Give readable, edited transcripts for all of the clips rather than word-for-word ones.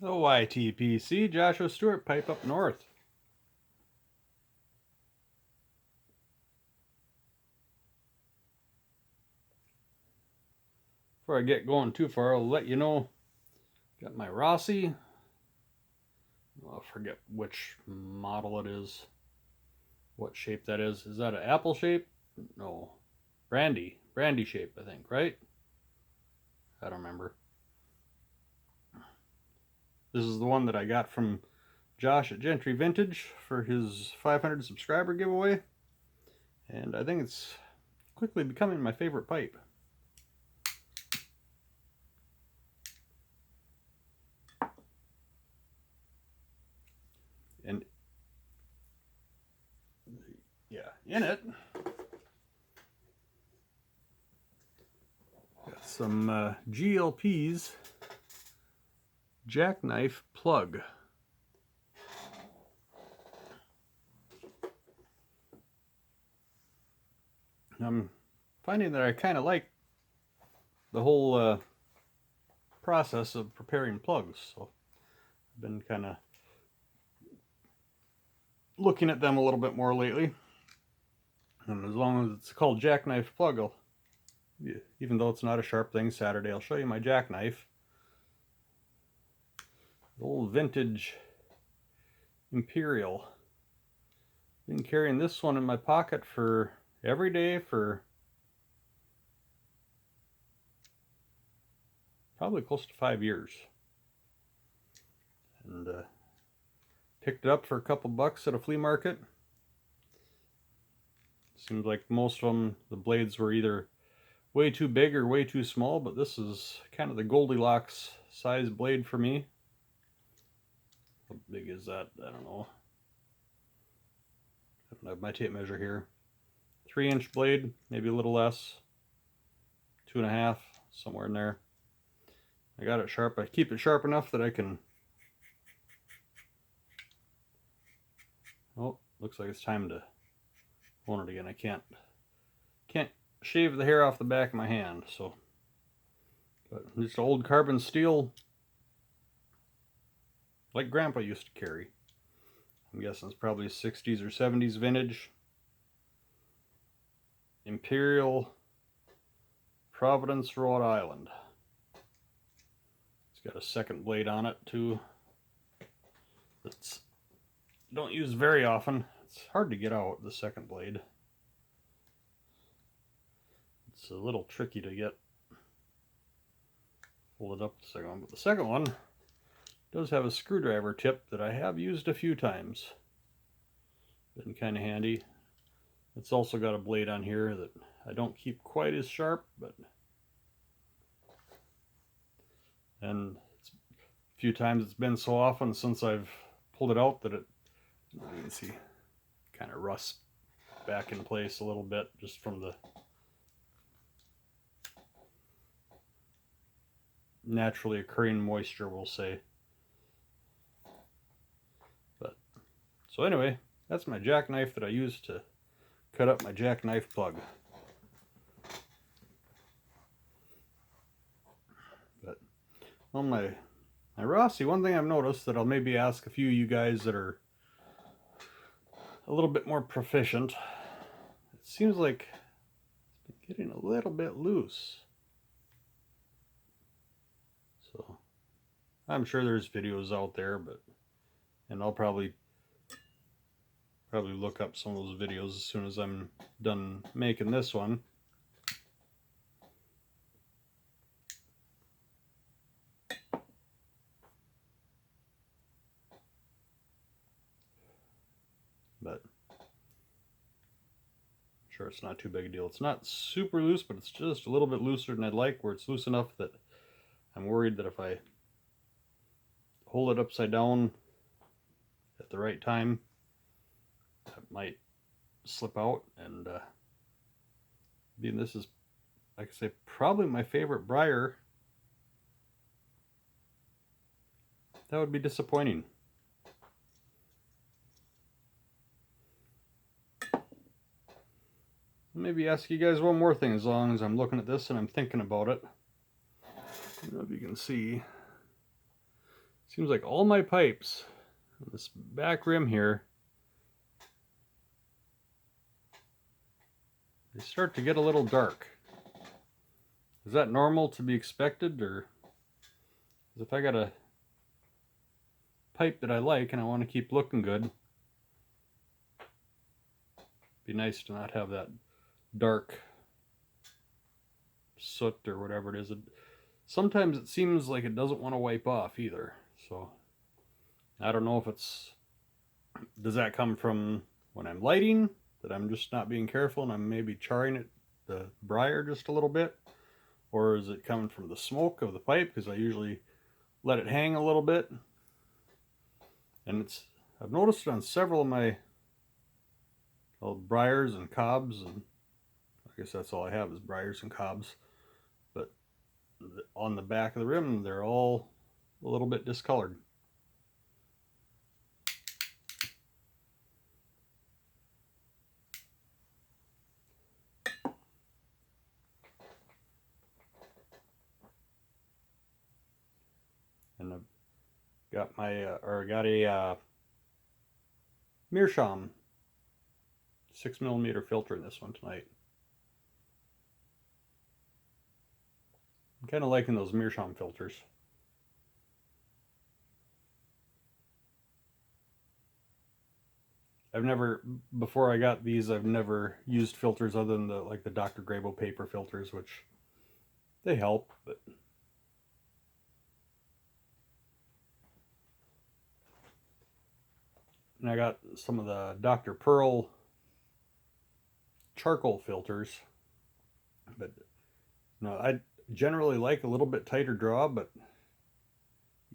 The YTPC, Joshua Stewart, pipe up north. Before I get going too far, I'll let you know, got my Rossi. I'll forget which model it is, what shape that is. Is that an apple shape? No, brandy shape, I think, right? I don't remember. This is the one that I got from Josh at Gentry Vintage for his 500 subscriber giveaway, and I think it's quickly becoming my favorite pipe. And yeah, in it, got some GLP's jackknife plug. I'm finding that I kind of like the whole process of preparing plugs, so I've been kind of looking at them a little bit more lately. And as long as it's called jackknife plug, even though it's not a sharp thing, Saturday I'll show you my jackknife. The old vintage Imperial. Been carrying this one in my pocket for every day for probably close to 5 years. And picked it up for a couple bucks at a flea market. Seems like most of them, the blades were either way too big or way too small, but this is kind of the Goldilocks size blade for me. How big is that? I don't know. I don't have my tape measure here. 3-inch blade, maybe a little less. 2.5, somewhere in there. I got it sharp. I keep it sharp enough that I can... Oh, looks like it's time to own it again. I can't shave the hair off the back of my hand, so... But just old carbon steel, like Grandpa used to carry. I'm guessing it's probably 60s or 70s vintage. Imperial, Providence, Rhode Island. It's got a second blade on it too. That's don't use very often. It's hard to get out, the second blade. It's a little tricky to get folded up, the second one. But the second one does have a screwdriver tip that I have used a few times. Been kind of handy. It's also got a blade on here that I don't keep quite as sharp, but and it's a few times it's been so often since I've pulled it out that it, you can see, kind of rusts back in place a little bit just from the naturally occurring moisture, we'll say. But so anyway, that's my jackknife that I use to cut up my jackknife plug. But on my Rossi, one thing I've noticed that I'll maybe ask a few of you guys that are a little bit more proficient, it seems like it's been getting a little bit loose. So I'm sure there's videos out there, but and I'll probably look up some of those videos as soon as I'm done making this one. But I'm sure it's not too big a deal. It's not super loose, but it's just a little bit looser than I'd like, where it's loose enough that I'm worried that if I hold it upside down at the right time, it might slip out. And being this is, like I say, probably my favorite briar, that would be disappointing. Maybe ask you guys one more thing as long as I'm looking at this and I'm thinking about it. I don't know if you can see. Seems like all my pipes, this back rim here, they start to get a little dark. Is that normal to be expected, or if I got a pipe that I like and I want to keep looking good, it'd be nice to not have that dark soot or whatever it is. Sometimes it seems like it doesn't want to wipe off either. So I don't know if does that come from when I'm lighting, that I'm just not being careful and I'm maybe charring the briar just a little bit, or is it coming from the smoke of the pipe, because I usually let it hang a little bit. And I've noticed it on several of my briars and cobs, and I guess that's all I have is briars and cobs, but on the back of the rim they're all a little bit discolored. And I've got a Meerschaum 6mm filter in this one tonight. I'm kind of liking those Meerschaum filters. Before I got these, I've never used filters other than the Dr. Grabo paper filters, which they help, but and I got some of the Dr. Pearl charcoal filters, but no, I generally like a little bit tighter draw, but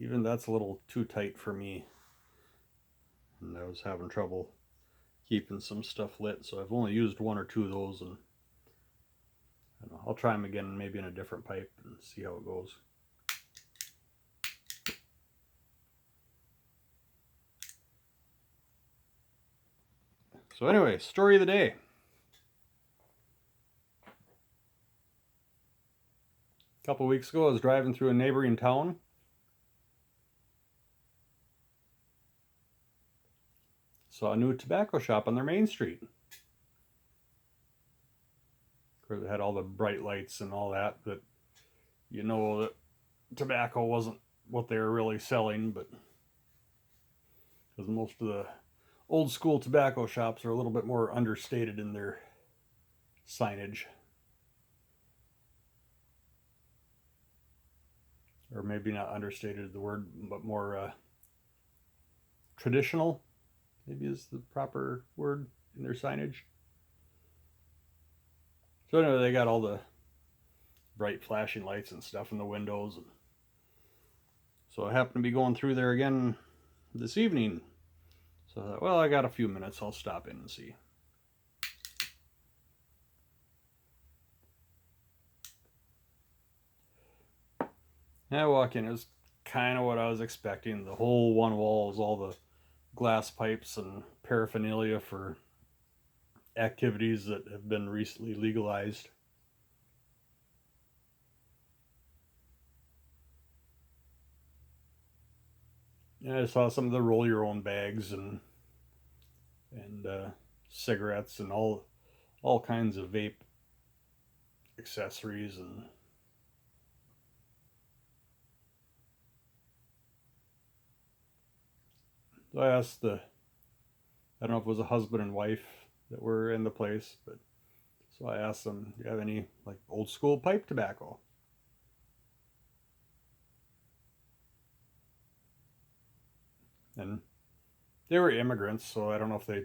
even that's a little too tight for me, and I was having trouble keeping some stuff lit, so I've only used one or two of those, and I'll try them again maybe in a different pipe and see how it goes. So anyway, story of the day. A couple weeks ago, I was driving through a neighboring town. Saw a new tobacco shop on their main street. Of course, it had all the bright lights and all that, but you know that tobacco wasn't what they were really selling, but because most of the old school tobacco shops are a little bit more understated in their signage. Or maybe not understated is the word, but more traditional, maybe is the proper word in their signage. So anyway, they got all the bright flashing lights and stuff in the windows. So I happened to be going through there again this evening. So I thought, well, I got a few minutes, I'll stop in and see. And I walk in, it was kind of what I was expecting. The whole one wall is all the glass pipes and paraphernalia for activities that have been recently legalized. And I saw some of the roll your own bags and cigarettes and all kinds of vape accessories. And so I asked I don't know if it was a husband and wife that were in the place, but so I asked them, do you have any like old school pipe tobacco? And they were immigrants, so I don't know if they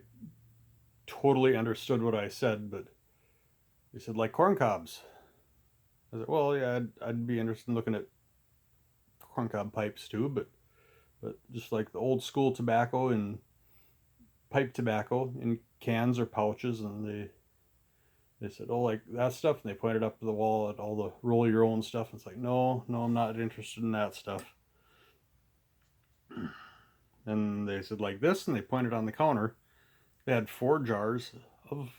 totally understood what I said, but they said, like corn cobs. I said, well, yeah, I'd be interested in looking at corncob pipes too, but just like the old school tobacco and pipe tobacco in cans or pouches. And they said, oh, like that stuff, and they pointed up to the wall at all the roll your own stuff. And it's like, no, I'm not interested in that stuff. And they said, like this, and they pointed on the counter. They had 4 jars of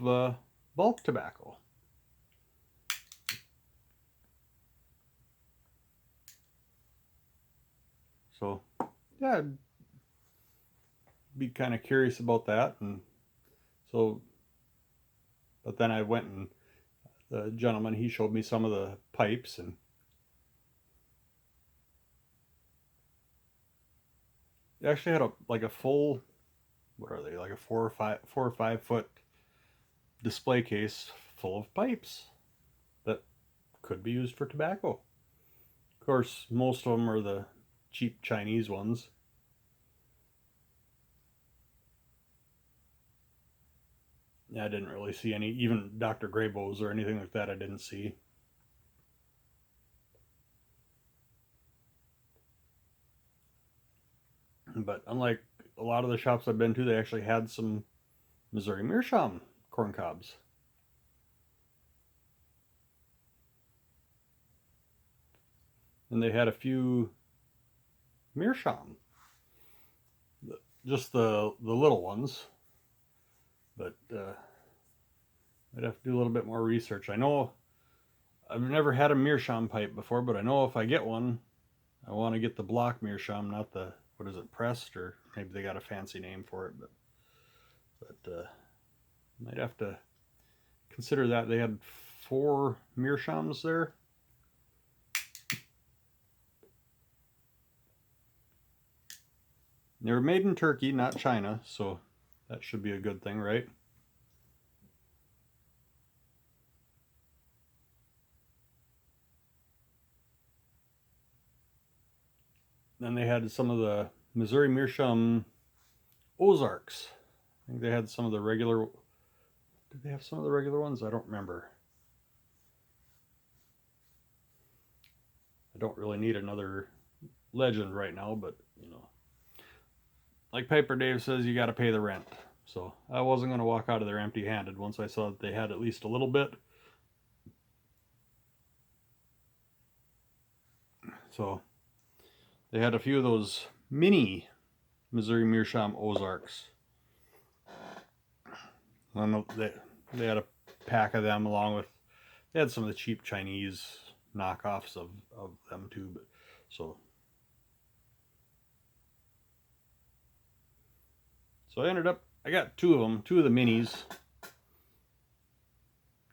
bulk tobacco. So yeah, I'd be kind of curious about that. And so, but then I went and the gentleman, he showed me some of the pipes, and they actually had a full, what are they, like a 4 or 5 foot display case full of pipes that could be used for tobacco. Of course, most of them are the cheap Chinese ones. Yeah, I didn't really see any, even Dr. Graybow's or anything like that, I didn't see. But unlike a lot of the shops I've been to, they actually had some Missouri Meerschaum corn cobs. And they had a few Meerschaum, just the little ones. But I'd have to do a little bit more research. I know I've never had a Meerschaum pipe before, but I know if I get one, I want to get the block Meerschaum, not the, what is it, pressed, or maybe they got a fancy name for it. But might have to consider that. They had 4 Meerschaums there. They were made in Turkey, not China, so that should be a good thing, right? Then they had some of the Missouri Meerschaum Ozarks. I think they had some of the regular. Did they have some of the regular ones? I don't remember. I don't really need another legend right now, but you know, like Piper Dave says, you got to pay the rent. So I wasn't going to walk out of there empty-handed once I saw that they had at least a little bit. So they had a few of those mini Missouri Meerschaum Ozarks. I don't know, they had a pack of them along with, they had some of the cheap Chinese knockoffs of them too. But so I got 2 of them, 2 of the minis,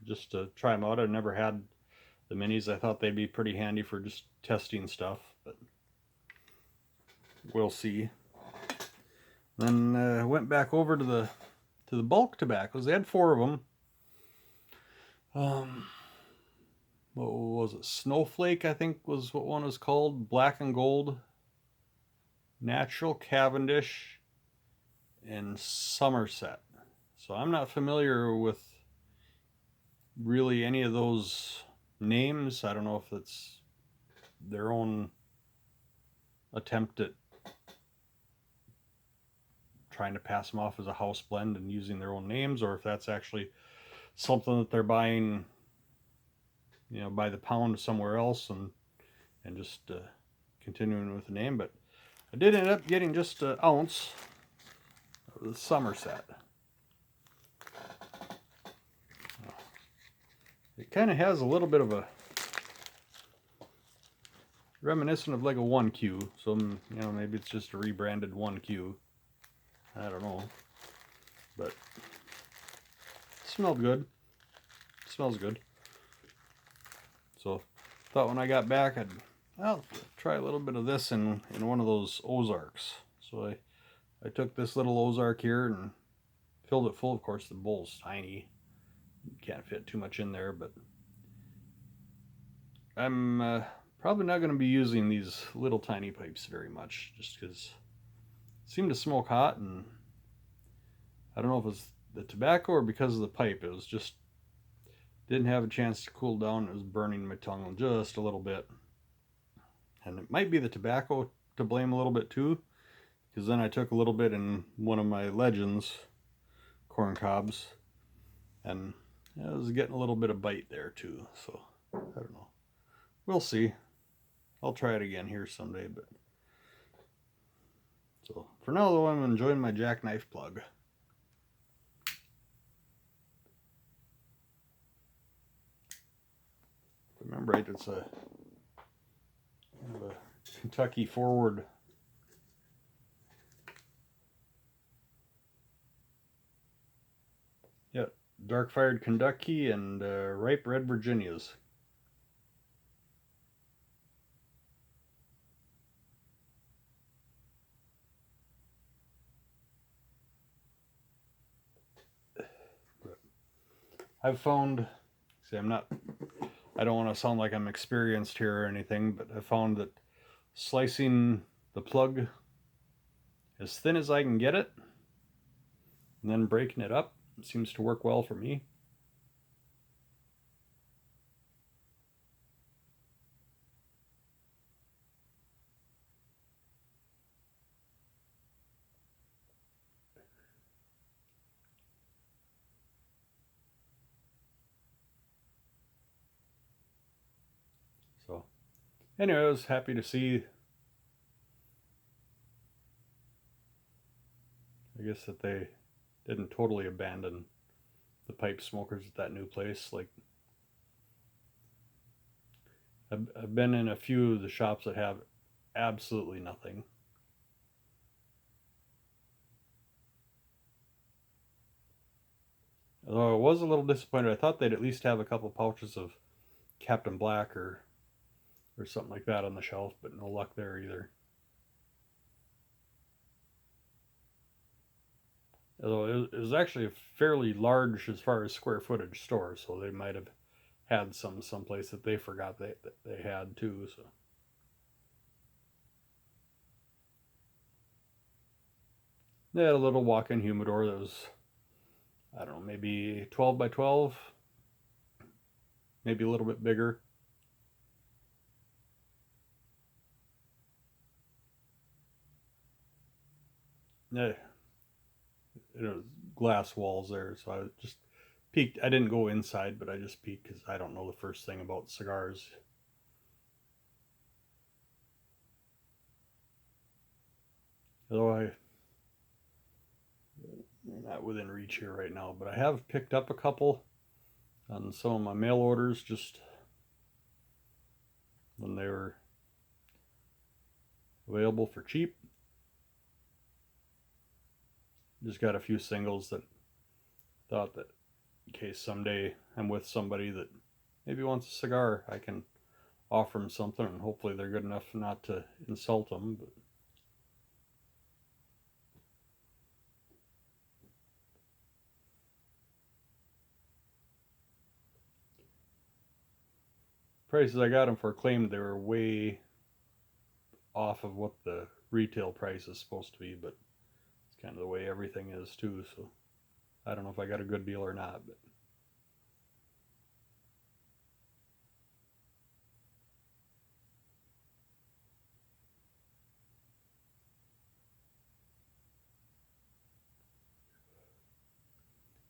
just to try them out. I've never had the minis. I thought they'd be pretty handy for just testing stuff, but we'll see. Then went back over to the bulk tobaccos. They had 4 of them. What was it? Snowflake, I think was what one was called. Black and Gold, Natural Cavendish, and Somerset. So I'm not familiar with really any of those names. I don't know if it's their own attempt at trying to pass them off as a house blend and using their own names, or if that's actually something that they're buying, you know, by the pound somewhere else and just continuing with the name. But I did end up getting just an ounce of the Somerset. It kind of has a little bit of a reminiscent of like a 1Q. So, you know, maybe it's just a rebranded 1Q. I don't know. But it smelled good. It smells good. So, thought when I got back, I'll try a little bit of this in one of those Ozarks. So I took this little Ozark here and filled it full. Of course, the bowl's tiny. You can't fit too much in there, but I'm probably not going to be using these little tiny pipes very much, just because it seemed to smoke hot, and I don't know if it was the tobacco or because of the pipe. It was just didn't have a chance to cool down. It was burning my tongue just a little bit, and it might be the tobacco to blame a little bit too, because then I took a little bit in one of my Legends corn cobs, and I was getting a little bit of bite there too. So I don't know. We'll see. I'll try it again here someday. But so for now, though, I'm enjoying my jackknife plug. If I remember right, it's a kind of a Kentucky forward dark fired Kentucky and ripe red Virginias. I've found, see, I don't want to sound like I'm experienced here or anything, but I found that slicing the plug as thin as I can get it and then breaking it up seems to work well for me. So anyway, I was happy to see, I guess, that they didn't totally abandon the pipe smokers at that new place. Like, I've been in a few of the shops that have absolutely nothing. Although I was a little disappointed. I thought they'd at least have a couple pouches of Captain Black or something like that on the shelf, but no luck there either. Although it was actually a fairly large, as far as square footage, store, so they might have had some someplace that they forgot that they had too. So they had a little walk-in humidor that was, I don't know, maybe 12 by 12, maybe a little bit bigger. Yeah, it was glass walls there, so I just peeked. I didn't go inside, but I just peeked because I don't know the first thing about cigars. Although I'm not within reach here right now, but I have picked up a couple on some of my mail orders just when they were available for cheap. Just got a few singles that thought that in case someday I'm with somebody that maybe wants a cigar, I can offer them something, and hopefully they're good enough not to insult them. But prices I got them for claimed they were way off of what the retail price is supposed to be, but it's kind of the way everything is too, so I don't know if I got a good deal or not. But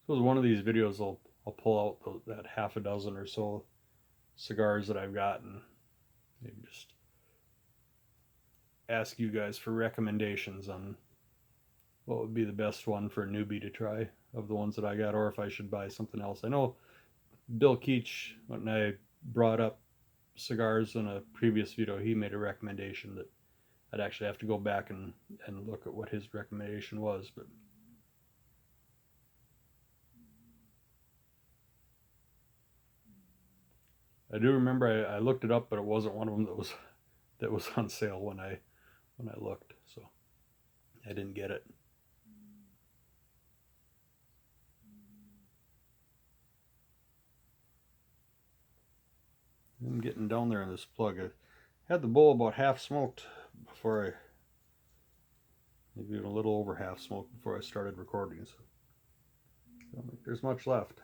so one of these videos I'll pull out that half a dozen or so cigars that I've gotten, maybe just ask you guys for recommendations on what would be the best one for a newbie to try of the ones that I got, or if I should buy something else. I know Bill Keach, when I brought up cigars in a previous video, he made a recommendation that I'd actually have to go back and look at what his recommendation was. But I do remember I looked it up, but it wasn't one of them that was on sale when I looked, so I didn't get it. I'm getting down there in this plug. I had the bowl about half smoked before maybe even a little over half smoked before I started recording, so I don't think there's much left.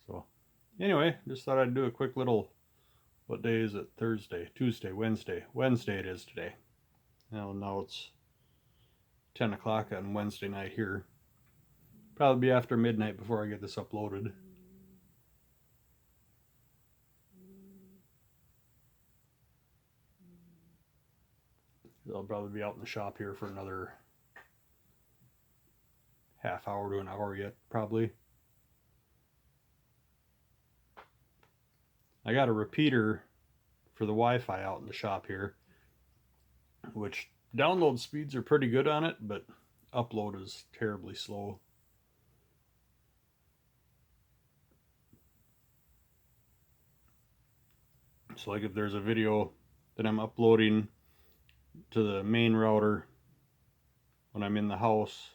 So anyway, just thought I'd do a quick little, what day is it? Thursday, Tuesday, Wednesday. Wednesday it is today. Now it's 10 o'clock on Wednesday night here. Probably be after midnight before I get this uploaded. I'll probably be out in the shop here for another half hour to an hour yet, probably. I got a repeater for the Wi-Fi out in the shop here, which download speeds are pretty good on it, but upload is terribly slow. So like if there's a video that I'm uploading to the main router when I'm in the house,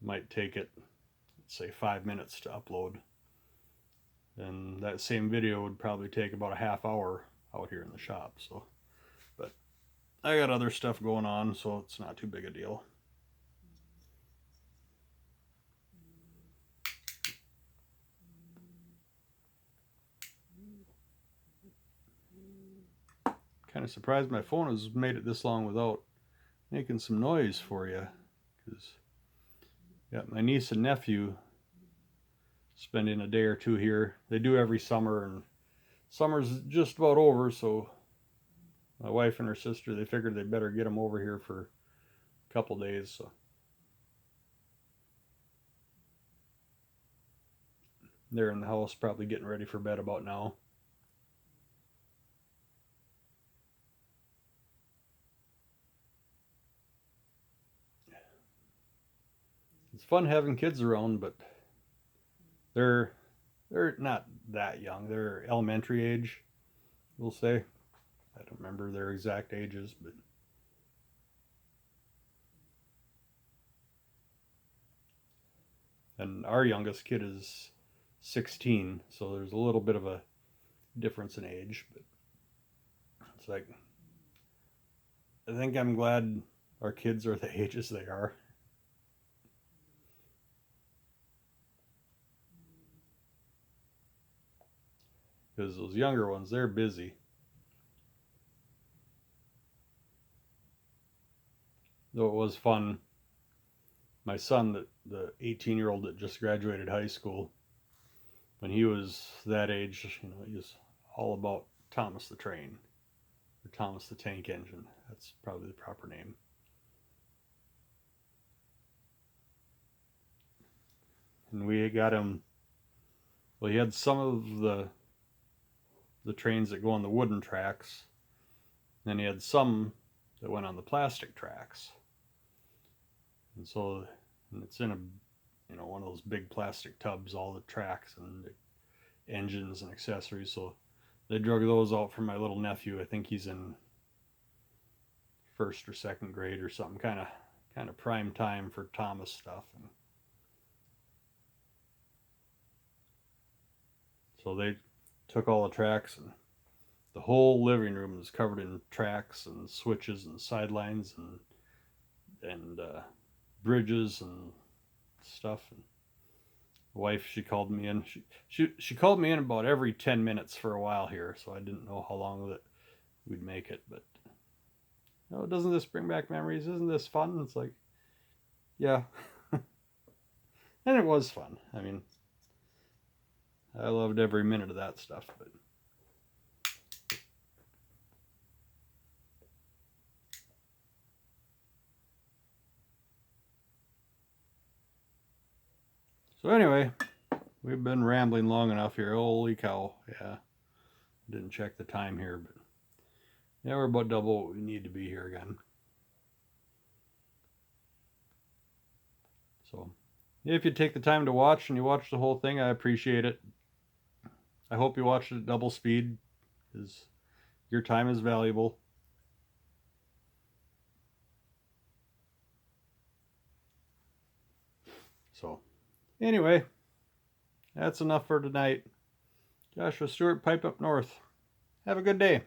it might take it, let's say, 5 minutes to upload. And that same video would probably take about a half hour out here in the shop. So, but I got other stuff going on, so it's not too big a deal. Kind of surprised my phone has made it this long without making some noise for you, because got my niece and nephew spending a day or two here. They do every summer, and summer's just about over, so my wife and her sister, they figured they better get them over here for a couple days. So they're in the house probably getting ready for bed about now. It's fun having kids around, but they're not that young. They're elementary age, we'll say. I don't remember their exact ages, but and our youngest kid is 16, so there's a little bit of a difference in age, but it's like, I think I'm glad our kids are the ages they are. Because those younger ones, they're busy. Though it was fun, my son, the 18-year-old that just graduated high school, when he was that age, he was all about Thomas the Train, or Thomas the Tank Engine. That's probably the proper name. And we got him, well, he had some of the trains that go on the wooden tracks, and then he had some that went on the plastic tracks. And so, and it's in one of those big plastic tubs, all the tracks and the engines and accessories. So they drug those out for my little nephew. I think he's in first or second grade or something, kind of prime time for Thomas stuff. And so they took all the tracks, and the whole living room is covered in tracks and switches and sidelines and bridges and stuff. And the wife, she called me in. She called me in about every 10 minutes for a while here, so I didn't know how long that we'd make it. But doesn't this bring back memories? Isn't this fun? It's like, yeah. And it was fun. I mean, I loved every minute of that stuff. But so anyway, we've been rambling long enough here. Holy cow. Yeah. Didn't check the time here, but yeah, we're about double what we need to be here again. So if you take the time to watch and you watch the whole thing, I appreciate it. I hope you watched it at double speed, because your time is valuable. So anyway, that's enough for tonight. Joshua Stewart, Pipe Up North. Have a good day.